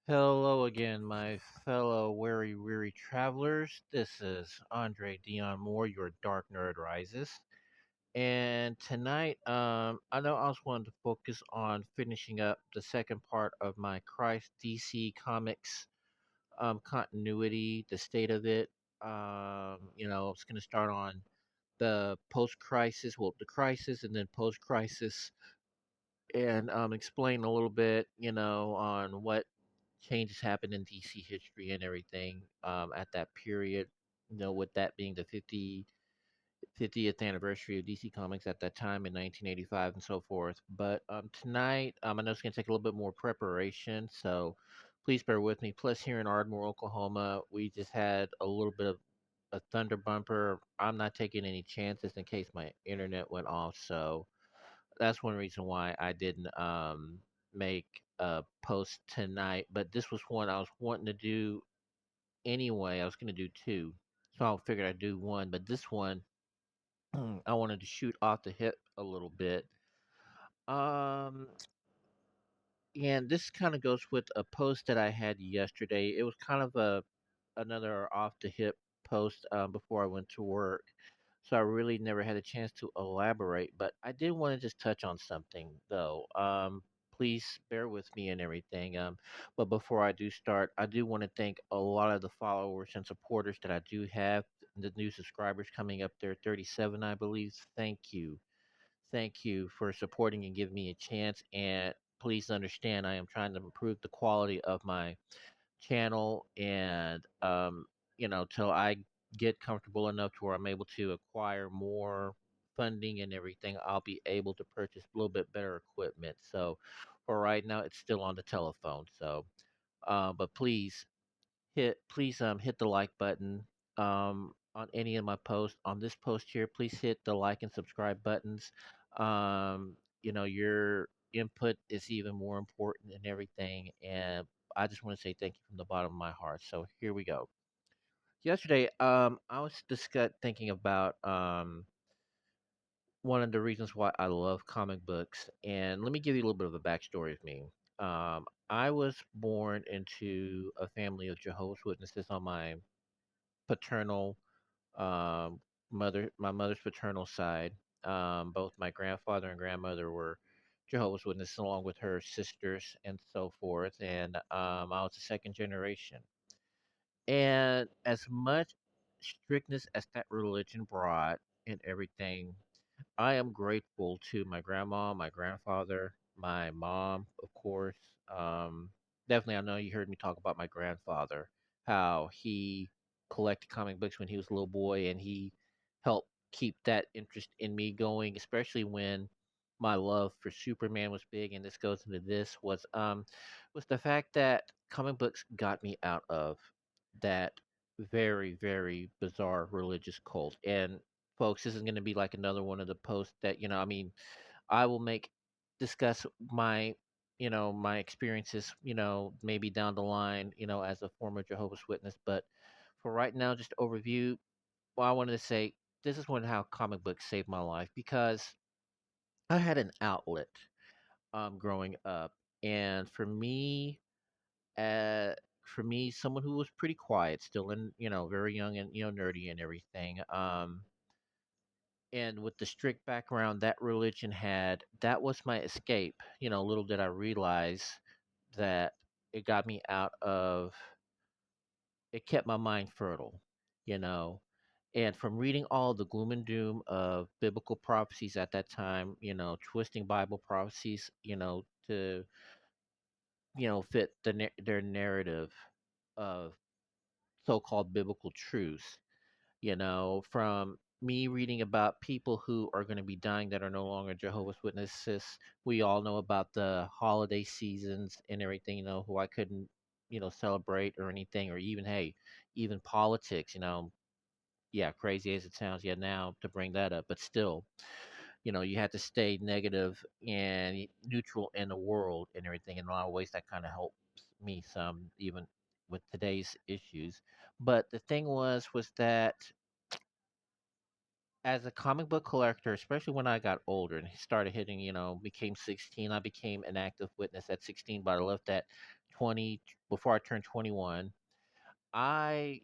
Hello again, my fellow weary travelers. This is Andre Dion Moore, your Dark Nerd Rises. And tonight, I know I was wanting to focus on finishing up the second part of my Christ DC Comics continuity, the state of it. It's going to start on the post crisis, well, the crisis, and then post crisis, and explain a little bit, on what changes happened in DC history and everything at that period. With that being the 50th anniversary of DC Comics at that time in 1985 and so forth. But tonight, I know it's going to take a little bit more preparation, so please bear with me. Plus, here in Ardmore, Oklahoma, we just had a little bit of a thunder bumper. I'm not taking any chances in case my internet went off, so that's one reason why I didn't make a post tonight. But this was one I was wanting to do anyway. I was going to do two, so I figured I'd do one. But this one, I wanted to shoot off the hip a little bit. Um, and this kind of goes with a post that I had yesterday. It was kind of a another off the hip post before I went to work. So I really never had a chance to elaborate, but I did want to just touch on something though. Please bear with me and everything. But before I do start, I do want to thank a lot of the followers and supporters that I do have. The new subscribers coming up there, 37, I believe. Thank you. Thank you for supporting and giving me a chance. And please understand, I am trying to improve the quality of my channel and till I get comfortable enough to where I'm able to acquire more funding and everything, I'll be able to purchase a little bit better equipment. So for right now, it's still on the telephone. So but hit the like button on any of my posts. On this post here, please hit the like and subscribe buttons. Your input is even more important than everything, and I just want to say thank you from the bottom of my heart. So here we go. Yesterday, I was thinking about one of the reasons why I love comic books, and let me give you a little bit of a backstory of me. I was born into a family of Jehovah's Witnesses on my paternal my mother's paternal side. Both my grandfather and grandmother were Jehovah's Witnesses, along with her sisters and so forth. And I was the second generation. And as much strictness as that religion brought and everything, I am grateful to my grandma, my grandfather, my mom, of course. Definitely, I know you heard me talk about my grandfather, how he collected comic books when he was a little boy, and he helped keep that interest in me going, especially when my love for Superman was big. And this goes into this was the fact that comic books got me out of that very bizarre religious cult. And folks, this is going to be like another one of the posts that I will make discuss my experiences, maybe down the line, as a former Jehovah's Witness. But for right now, just overview. Well, I wanted to say this is one how comic books saved my life because I had an outlet growing up, and uh, for me, someone who was pretty quiet, still, and very young and nerdy and everything. And with the strict background that religion had, that was my escape. Little did I realize that it got me out of it kept my mind fertile, you know. And from reading all the gloom and doom of biblical prophecies at that time, twisting Bible prophecies, to fit their narrative of so-called biblical truths. From me reading about people who are going to be dying that are no longer Jehovah's Witnesses. We all know about the holiday seasons and everything, who I couldn't, celebrate or anything, or even, hey, even politics, yeah, crazy as it sounds, yeah, now to bring that up, but still, you had to stay negative and neutral in the world and everything. In a lot of ways, that kind of helps me some, even with today's issues. But the thing was that as a comic book collector, especially when I got older and started hitting, became 16, I became an active witness at 16, but I left that 20 before I turned 21, I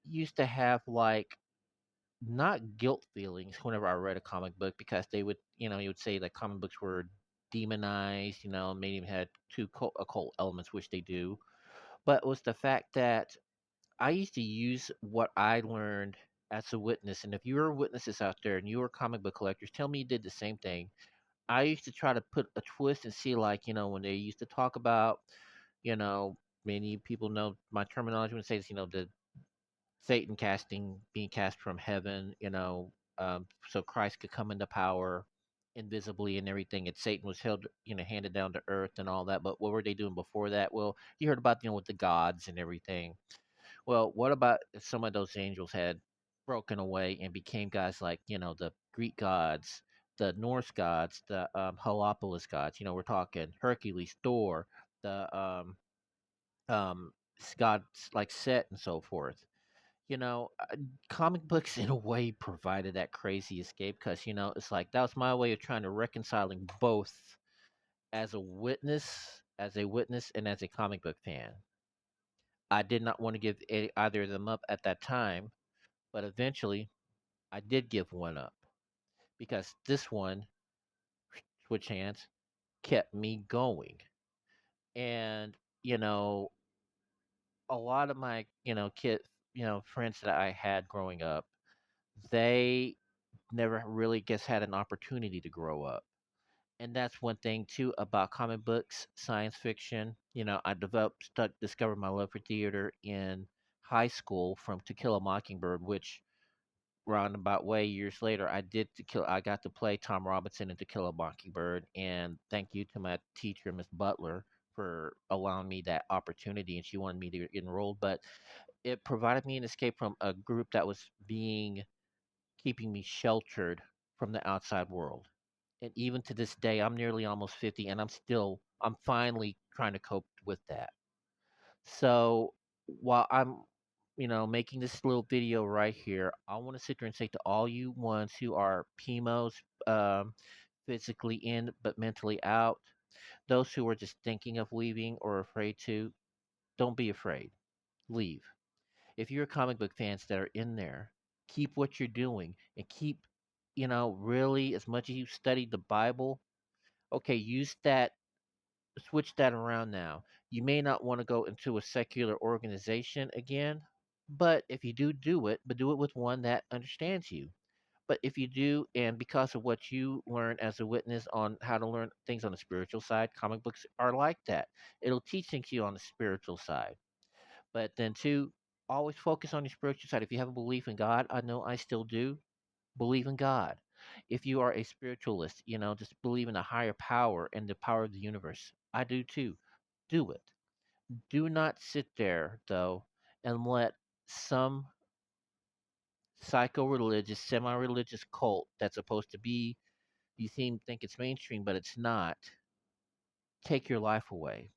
used to have like not guilt feelings whenever I read a comic book because they would, you would say that comic books were demonized, maybe even had two occult elements, which they do. But it was the fact that I used to use what I learned as a witness. And if you were witnesses out there and you were comic book collectors, tell me you did the same thing. I used to try to put a twist and see, like, when they used to talk about, you know, many people know my terminology when it says, the Satan being cast from heaven, so Christ could come into power invisibly and everything. And Satan was held, handed down to earth and all that. But what were they doing before that? Well, you heard about, with the gods and everything. Well, what about if some of those angels had broken away and became guys like, the Greek gods, the Norse gods, the Heliopolis gods? We're talking Hercules, Thor, the gods like Set and so forth. You know, uh, Comic books in a way provided that crazy escape because, it's like that was my way of trying to reconciling both as a witness, and as a comic book fan. I did not want to give either of them up at that time, but eventually I did give one up because this one, switch hands, kept me going. And, you know, a lot of my, friends that I had growing up, they never really guess had an opportunity to grow up. And that's one thing too about comic books, science fiction. I discovered my love for theater in high school from To Kill a Mockingbird, which roundabout way years later I got to play Tom Robinson in To Kill a Mockingbird, and thank you to my teacher, Miss Butler, for allowing me that opportunity, and she wanted me to get enrolled. But it provided me an escape from a group that was being keeping me sheltered from the outside world. And even to this day, I'm nearly almost 50, and I'm finally trying to cope with that. So while I'm, making this little video right here, I want to sit there and say to all you ones who are PMOs, um, physically in but mentally out, those who are just thinking of leaving or afraid to, don't be afraid. Leave. If you're comic book fans that are in there, keep what you're doing and keep, really, as much as you've studied the Bible, okay, use that, switch that around now. You may not want to go into a secular organization again, but if you do it, but do it with one that understands you. But if you do, and because of what you learn as a witness on how to learn things on the spiritual side, comic books are like that. It'll teach things to you on the spiritual side. But then, too, always focus on your spiritual side. If you have a belief in God, I know I still do, believe in God. If you are a spiritualist, just believe in a higher power and the power of the universe. I do too. Do it. Do not sit there, though, and let some psycho religious, semi religious cult that's supposed to be, think it's mainstream, but it's not, take your life away.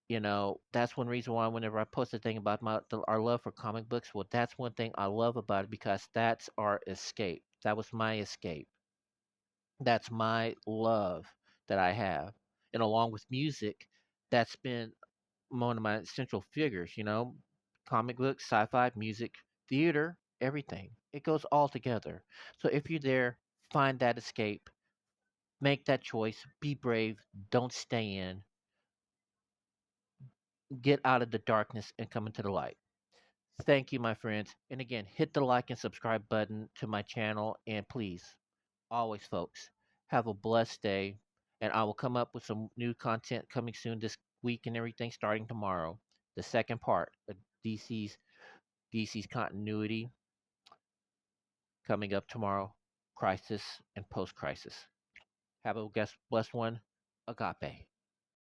That's one reason why whenever I post a thing about our love for comic books, well, that's one thing I love about it because that's our escape. That was my escape. That's my love that I have. And along with music, that's been one of my central figures, comic books, sci-fi, music, theater, everything. It goes all together. So if you're there, find that escape, make that choice, be brave, don't stay in, get out of the darkness and come into the light. Thank you, my friends. And again, hit the like and subscribe button to my channel. And please, always, folks, have a blessed day. And I will come up with some new content coming soon this week and everything starting tomorrow. The second part of DC's continuity coming up tomorrow. Crisis and post crisis. Have a blessed one. Agape.